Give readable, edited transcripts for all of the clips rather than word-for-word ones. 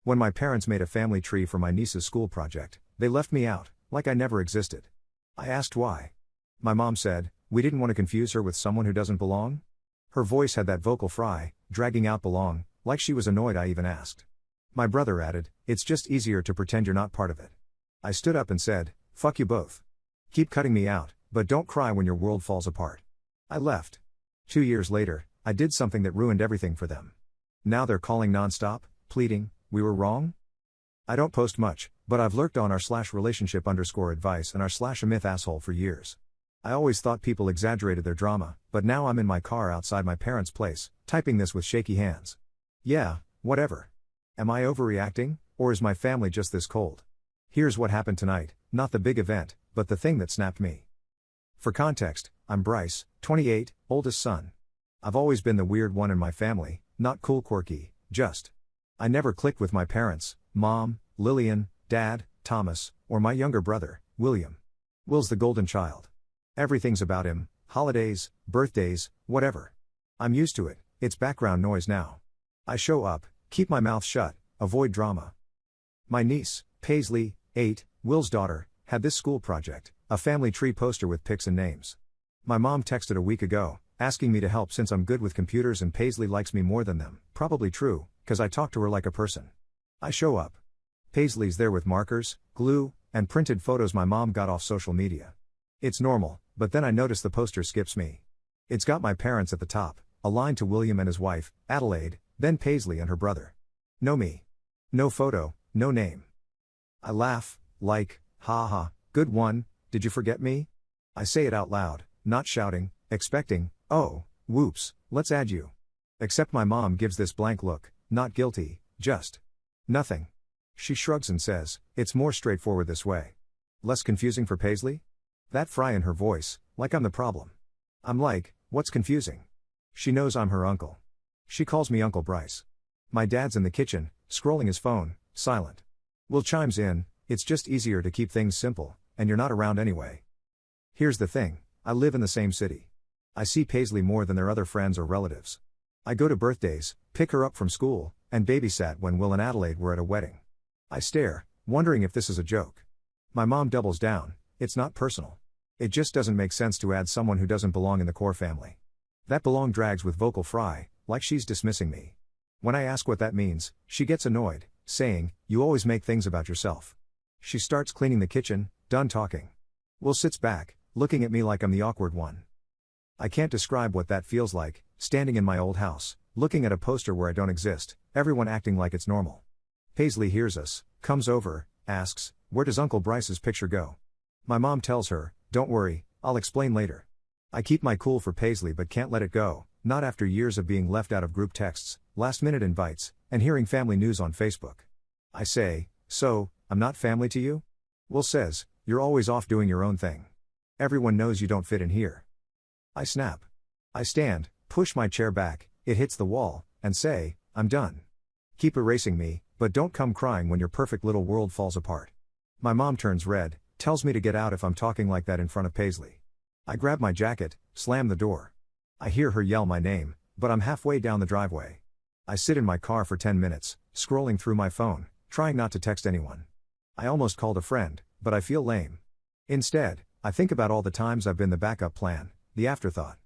When my parents made a family tree for my niece's school project, they left me out, like I never existed. I asked why. My mom said, "We didn't want to confuse her with someone who doesn't belong." Her voice had that vocal fry, dragging out belong, like she was annoyed I even asked. My brother added, "It's just easier to pretend you're not part of it." I stood up and said, "Fuck you both. Keep cutting me out, but don't cry when your world falls apart." I left. 2 years later, I did something that ruined everything for them. Now they're calling nonstop, pleading, "We were wrong?" I don't post much, but I've lurked on r/relationship_advice and r/a_myth_asshole for years. I always thought people exaggerated their drama, but now I'm in my car outside my parents' place, typing this with shaky hands. Yeah, whatever. Am I overreacting, or is my family just this cold? Here's what happened tonight, not the big event, but the thing that snapped me. For context, I'm Bryce, 28, oldest son. I've always been the weird one in my family, not cool quirky, just. I never clicked with my parents, Mom, Lillian, Dad, Thomas, or my younger brother, William. Will's the golden child. Everything's about him, holidays, birthdays, whatever. I'm used to it, it's background noise now. I show up, keep my mouth shut, avoid drama. My niece, Paisley, 8, Will's daughter, had this school project, a family tree poster with pics and names. My mom texted a week ago, asking me to help since I'm good with computers and Paisley likes me more than them. Probably true, cause I talk to her like a person. I show up. Paisley's there with markers, glue, and printed photos my mom got off social media. It's normal, but then I notice the poster skips me. It's got my parents at the top, aligned to William and his wife, Adelaide, then Paisley and her brother. No me. No photo, no name. I laugh, like, ha ha, good one, did you forget me? I say it out loud, not shouting, expecting, oh, whoops, let's add you. Except my mom gives this blank look, not guilty, just nothing. She shrugs and says, "It's more straightforward this way." Less confusing for Paisley? That fry in her voice, like I'm the problem. I'm like, what's confusing? She knows I'm her uncle. She calls me Uncle Bryce. My dad's in the kitchen, scrolling his phone, silent. Will chimes in, "It's just easier to keep things simple, and you're not around anyway." Here's the thing, I live in the same city. I see Paisley more than their other friends or relatives. I go to birthdays, pick her up from school, and babysat when Will and Adelaide were at a wedding. I stare, wondering if this is a joke. My mom doubles down, "It's not personal. It just doesn't make sense to add someone who doesn't belong in the core family." That belong drags with vocal fry, like she's dismissing me. When I ask what that means, she gets annoyed, saying, "You always make things about yourself." She starts cleaning the kitchen, done talking. Will sits back, looking at me like I'm the awkward one. I can't describe what that feels like, standing in my old house, looking at a poster where I don't exist, everyone acting like it's normal. Paisley hears us, comes over, asks, "Where does Uncle Bryce's picture go?" My mom tells her, "Don't worry, I'll explain later." I keep my cool for Paisley but can't let it go, not after years of being left out of group texts, last-minute invites, and hearing family news on Facebook. I say, "So, I'm not family to you?" Will says, "You're always off doing your own thing. Everyone knows you don't fit in here." I snap. I stand, push my chair back, it hits the wall, and say, "I'm done. Keep erasing me, but don't come crying when your perfect little world falls apart." My mom turns red, tells me to get out if I'm talking like that in front of Paisley. I grab my jacket, slam the door. I hear her yell my name, but I'm halfway down the driveway. I sit in my car for 10 minutes, scrolling through my phone, trying not to text anyone. I almost called a friend, but I feel lame. Instead, I think about all the times I've been the backup plan, the afterthought.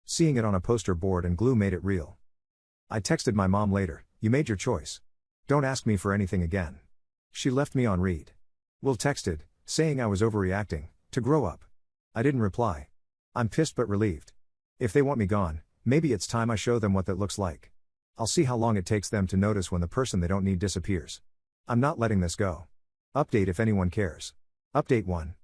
Seeing it on a poster board and glue made it real. I texted my mom later, "You made your choice. Don't ask me for anything again." She left me on read. Will texted, saying I was overreacting, to grow up. I didn't reply. I'm pissed but relieved. If they want me gone, maybe it's time I show them what that looks like. I'll see how long it takes them to notice when the person they don't need disappears. I'm not letting this go. Update if anyone cares. Update 1.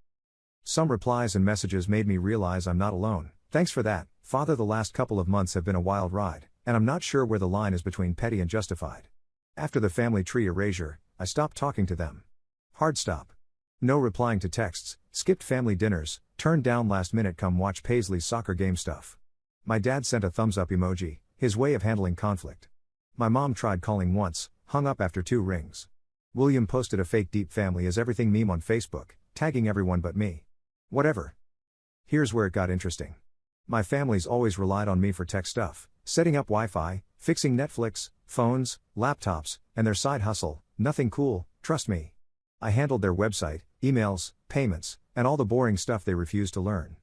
Some replies and messages made me realize I'm not alone. Thanks for that, Father. The last couple of months have been a wild ride, and I'm not sure where the line is between petty and justified. After the family tree erasure, I stopped talking to them. Hard stop. No replying to texts, skipped family dinners, turned down last-minute come watch Paisley's soccer game stuff. My dad sent a thumbs-up emoji, his way of handling conflict. My mom tried calling once, hung up after 2 rings. William posted a fake deep family is everything meme on Facebook, tagging everyone but me. Whatever. Here's where it got interesting. My family's always relied on me for tech stuff, setting up Wi-Fi, fixing Netflix, phones, laptops, and their side hustle, nothing cool, trust me. I handled their website, emails, payments, and all the boring stuff they refused to learn.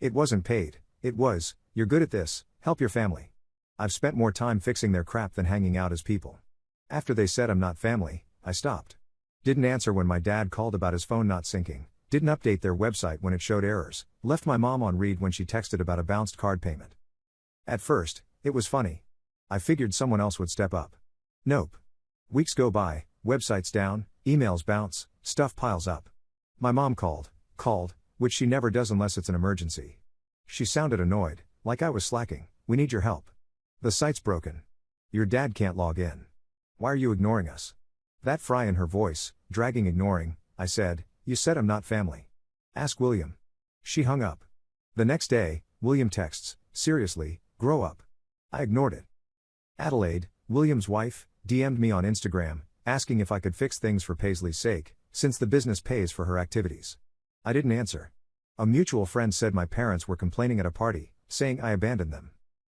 It wasn't paid, it was, you're good at this, help your family. I've spent more time fixing their crap than hanging out as people. After they said I'm not family, I stopped. Didn't answer when my dad called about his phone not syncing, didn't update their website when it showed errors, left my mom on read when she texted about a bounced card payment. At first, it was funny. I figured someone else would step up. Nope. Weeks go by, website's down, emails bounce, stuff piles up. My mom called, which she never does unless it's an emergency. She sounded annoyed, like I was slacking. We need your help. The site's broken. Your dad can't log in. Why are you ignoring us? That fry in her voice, dragging ignoring, I said, you said I'm not family. Ask William. She hung up. The next day, William texts, seriously, grow up. I ignored it. Adelaide, William's wife, DM'd me on Instagram, asking if I could fix things for Paisley's sake, since the business pays for her activities. I didn't answer. A mutual friend said my parents were complaining at a party, saying I abandoned them.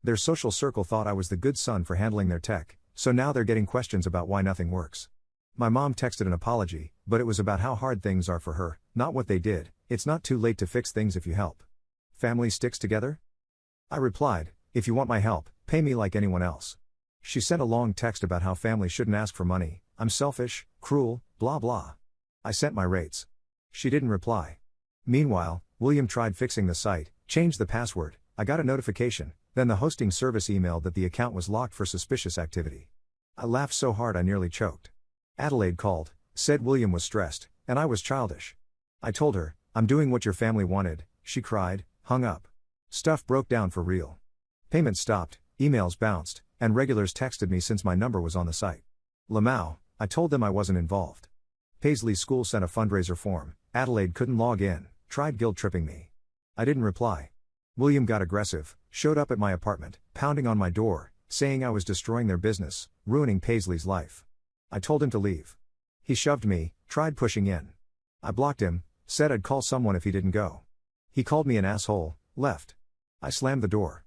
Their social circle thought I was the good son for handling their tech, so now they're getting questions about why nothing works. My mom texted an apology, but it was about how hard things are for her, not what they did. It's not too late to fix things if you help. Family sticks together? I replied, if you want my help, pay me like anyone else. She sent a long text about how family shouldn't ask for money, I'm selfish, cruel, blah blah. I sent my rates. She didn't reply. Meanwhile, William tried fixing the site, changed the password, I got a notification, then the hosting service emailed that the account was locked for suspicious activity. I laughed so hard I nearly choked. Adelaide called, said William was stressed, and I was childish. I told her, I'm doing what your family wanted, she cried, hung up. Stuff broke down for real. Payments stopped, emails bounced, and regulars texted me since my number was on the site. Lamau, I told them I wasn't involved. Paisley's school sent a fundraiser form, Adelaide couldn't log in, tried guilt-tripping me. I didn't reply. William got aggressive, showed up at my apartment, pounding on my door, saying I was destroying their business, ruining Paisley's life. I told him to leave. He shoved me, tried pushing in. I blocked him, said I'd call someone if he didn't go. He called me an asshole, left. I slammed the door.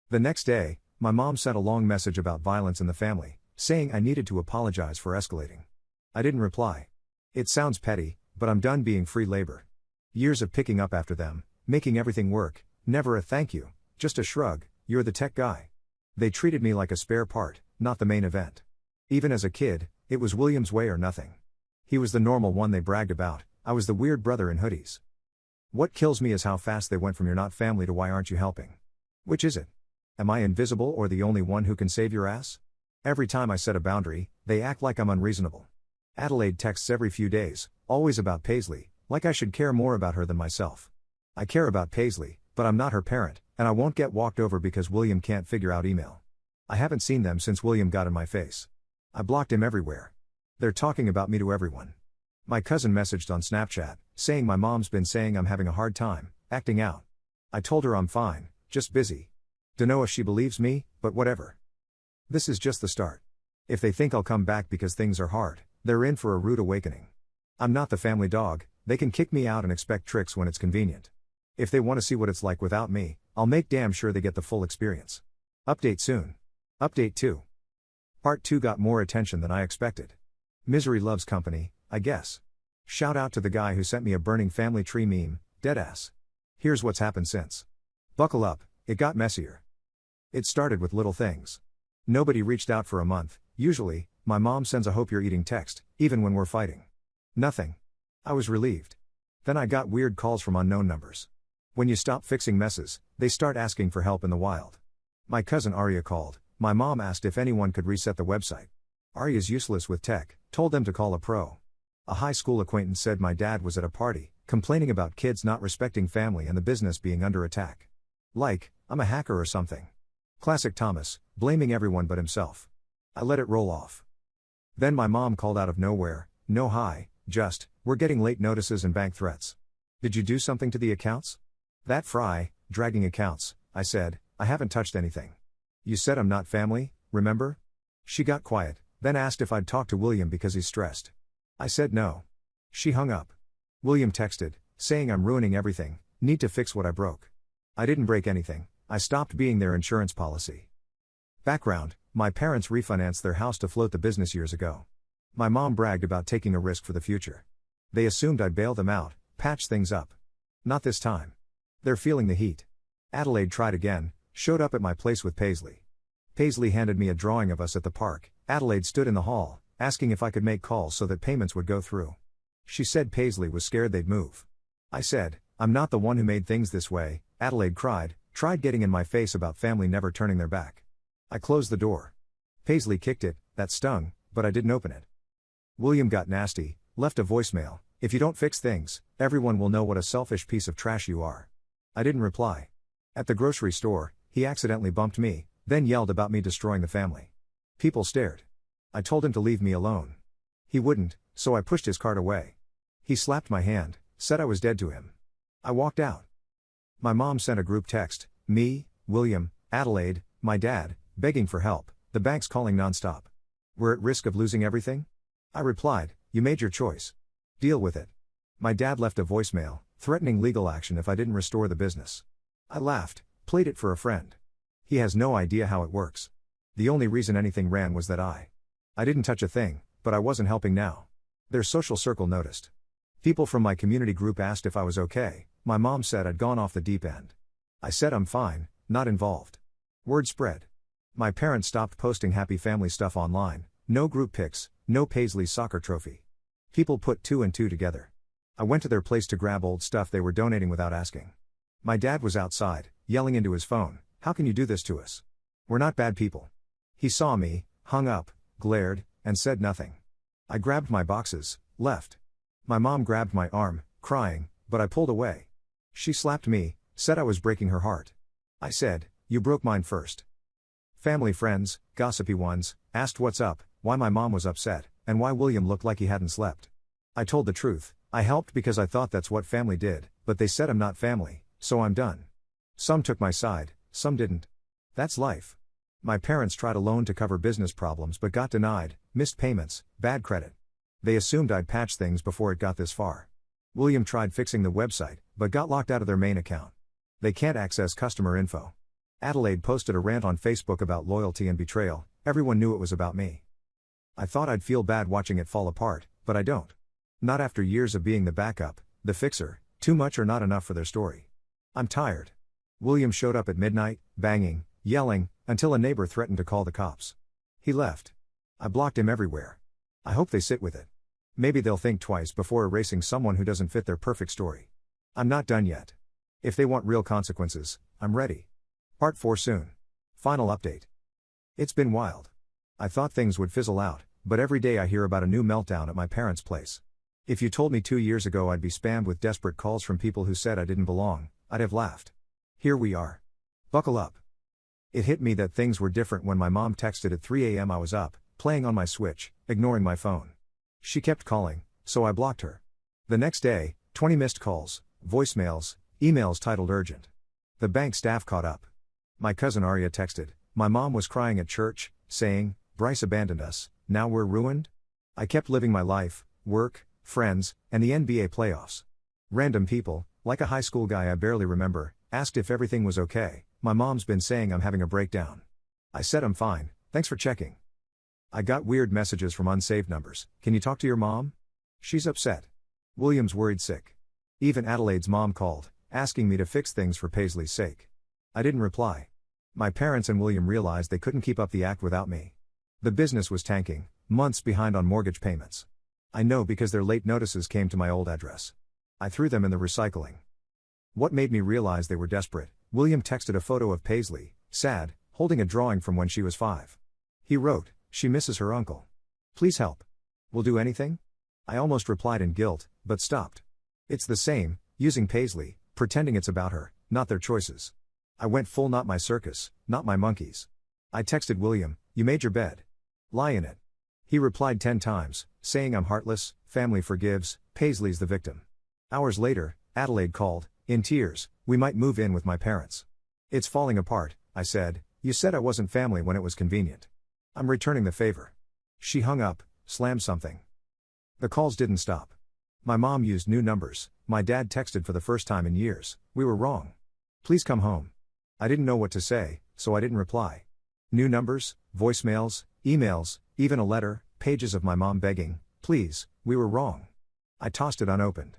The next day, my mom sent a long message about violence in the family, saying I needed to apologize for escalating. I didn't reply. It sounds petty, but I'm done being free labor. Years of picking up after them, making everything work, never a thank you, just a shrug, you're the tech guy. They treated me like a spare part, not the main event. Even as a kid, it was William's way or nothing. He was the normal one they bragged about, I was the weird brother in hoodies. What kills me is how fast they went from you're not family to why aren't you helping? Which is it? Am I invisible or the only one who can save your ass? Every time I set a boundary, they act like I'm unreasonable. Adelaide texts every few days, always about Paisley, like I should care more about her than myself. I care about Paisley, but I'm not her parent, and I won't get walked over because William can't figure out email. I haven't seen them since William got in my face. I blocked him everywhere. They're talking about me to everyone. My cousin messaged on Snapchat, saying my mom's been saying I'm having a hard time, acting out. I told her I'm fine, just busy. Dunno if she believes me, but whatever. This is just the start. If they think I'll come back because things are hard, they're in for a rude awakening. I'm not the family dog, they can kick me out and expect tricks when it's convenient. If they want to see what it's like without me, I'll make damn sure they get the full experience. Update soon. Update 2. Part 2 got more attention than I expected. Misery loves company, I guess. Shout out to the guy who sent me a burning family tree meme, deadass. Here's what's happened since. Buckle up, it got messier. It started with little things. Nobody reached out for a month, usually, my mom sends a hope you're eating text, even when we're fighting. Nothing. I was relieved. Then I got weird calls from unknown numbers. When you stop fixing messes, they start asking for help in the wild. My cousin Arya called, my mom asked if anyone could reset the website. Arya's useless with tech, told them to call a pro. A high school acquaintance said my dad was at a party, complaining about kids not respecting family and the business being under attack. Like, I'm a hacker or something. Classic Thomas, blaming everyone but himself. I let it roll off. Then my mom called out of nowhere, no hi, just, we're getting late notices and bank threats. Did you do something to the accounts? That fry, dragging accounts, I said, I haven't touched anything. You said I'm not family, remember? She got quiet, then asked if I'd talk to William because he's stressed. I said no. She hung up. William texted, saying I'm ruining everything, need to fix what I broke. I didn't break anything, I stopped being their insurance policy. Background, my parents refinanced their house to float the business years ago. My mom bragged about taking a risk for the future. They assumed I'd bail them out, patch things up. Not this time. They're feeling the heat. Adelaide tried again, showed up at my place with Paisley. Paisley handed me a drawing of us at the park. Adelaide stood in the hall, asking if I could make calls so that payments would go through. She said Paisley was scared they'd move. I said, I'm not the one who made things this way. Adelaide cried, tried getting in my face about family never turning their back. I closed the door. Paisley kicked it, that stung, but I didn't open it. William got nasty, left a voicemail. If you don't fix things, everyone will know what a selfish piece of trash you are. I didn't reply. At the grocery store, he accidentally bumped me, then yelled about me destroying the family. People stared. I told him to leave me alone. He wouldn't, so I pushed his cart away. He slapped my hand, said I was dead to him. I walked out. My mom sent a group text, me, William, Adelaide, my dad, begging for help, the bank's calling nonstop. We're at risk of losing everything? I replied, you made your choice. Deal with it. My dad left a voicemail, threatening legal action if I didn't restore the business. I laughed, played it for a friend. He has no idea how it works. The only reason anything ran was that I didn't touch a thing, but I wasn't helping now. Their social circle noticed. People from my community group asked if I was okay. My mom said I'd gone off the deep end. I said I'm fine, not involved. Word spread. My parents stopped posting happy family stuff online, no group pics, no Paisley's soccer trophy. People put two and two together. I went to their place to grab old stuff they were donating without asking. My dad was outside, yelling into his phone, how can you do this to us? We're not bad people. He saw me, hung up, glared, and said nothing. I grabbed my boxes, left. My mom grabbed my arm, crying, but I pulled away. She slapped me, said I was breaking her heart. I said, you broke mine first. Family friends, gossipy ones, asked what's up, why my mom was upset, and why William looked like he hadn't slept. I told the truth. I helped because I thought that's what family did, but they said I'm not family, so I'm done. Some took my side, some didn't. That's life. My parents tried a loan to cover business problems but got denied, missed payments, bad credit. They assumed I'd patch things before it got this far. William tried fixing the website, but got locked out of their main account. They can't access customer info. Adelaide posted a rant on Facebook about loyalty and betrayal. Everyone knew it was about me. I thought I'd feel bad watching it fall apart, but I don't. Not after years of being the backup, the fixer, too much or not enough for their story. I'm tired. William showed up at midnight, banging, yelling, until a neighbor threatened to call the cops. He left. I blocked him everywhere. I hope they sit with it. Maybe they'll think twice before erasing someone who doesn't fit their perfect story. I'm not done yet. If they want real consequences, I'm ready. Part 4 soon. Final update. It's been wild. I thought things would fizzle out, but every day I hear about a new meltdown at my parents' place. If you told me 2 years ago I'd be spammed with desperate calls from people who said I didn't belong, I'd have laughed. Here we are. Buckle up. It hit me that things were different when my mom texted at 3 a.m. I was up, playing on my Switch, ignoring my phone. She kept calling, so I blocked her. The next day, 20 missed calls, voicemails, emails titled urgent. The bank staff caught up. My cousin Arya texted, my mom was crying at church, saying, Bryce abandoned us, now we're ruined? I kept living my life, work, friends, and the NBA playoffs. Random people, like a high school guy I barely remember, asked if everything was okay. My mom's been saying I'm having a breakdown. I said I'm fine, thanks for checking. I got weird messages from unsaved numbers. Can you talk to your mom? She's upset. William's worried sick. Even Adelaide's mom called, asking me to fix things for Paisley's sake. I didn't reply. My parents and William realized they couldn't keep up the act without me. The business was tanking, months behind on mortgage payments. I know because their late notices came to my old address. I threw them in the recycling. What made me realize they were desperate? William texted a photo of Paisley, sad, holding a drawing from when she was 5. He wrote, she misses her uncle. Please help. Will do anything? I almost replied in guilt, but stopped. It's the same, using Paisley, pretending it's about her, not their choices. I went full not my circus, not my monkeys. I texted William, you made your bed. Lie in it. He replied 10 times, saying I'm heartless, family forgives, Paisley's the victim. Hours later, Adelaide called, in tears, we might move in with my parents. It's falling apart, I said, you said I wasn't family when it was convenient. I'm returning the favor. She hung up, slammed something. The calls didn't stop. My mom used new numbers, my dad texted for the first time in years, we were wrong. Please come home. I didn't know what to say, so I didn't reply. New numbers, voicemails, emails, even a letter, Pages of my mom begging, please, we were wrong. I tossed it unopened.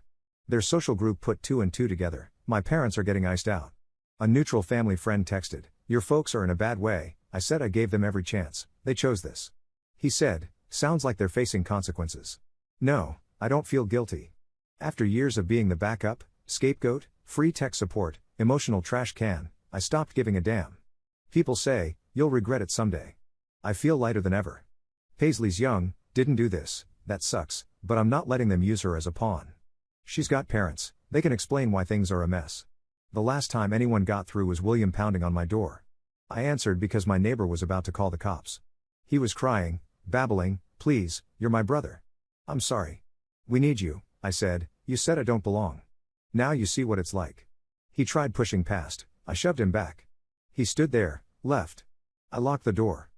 Their social group put 2 and 2 together, my parents are getting iced out. A neutral family friend texted, your folks are in a bad way. I said I gave them every chance, they chose this. He said, sounds like they're facing consequences. No, I don't feel guilty. After years of being the backup, scapegoat, free tech support, emotional trash can, I stopped giving a damn. People say, you'll regret it someday. I feel lighter than ever. Paisley's young, didn't do this, that sucks, but I'm not letting them use her as a pawn. She's got parents, they can explain why things are a mess. The last time anyone got through was William pounding on my door. I answered because my neighbor was about to call the cops. He was crying, babbling, please, you're my brother. I'm sorry. We need you, I said, you said I don't belong. Now you see what it's like. He tried pushing past, I shoved him back. He stood there, left. I locked the door.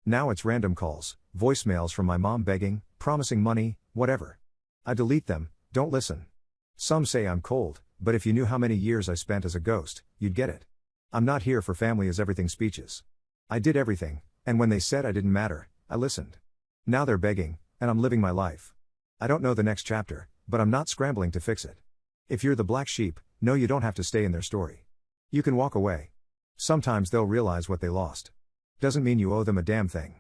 Now it's random calls, voicemails from my mom begging, promising money, whatever. I delete them, don't listen. Some say I'm cold, but if you knew how many years I spent as a ghost, you'd get it. I'm not here for family as everything speeches. I did everything, and when they said I didn't matter, I listened. Now they're begging, and I'm living my life. I don't know the next chapter, but I'm not scrambling to fix it. If you're the black sheep, no, you don't have to stay in their story. You can walk away. Sometimes they'll realize what they lost. Doesn't mean you owe them a damn thing.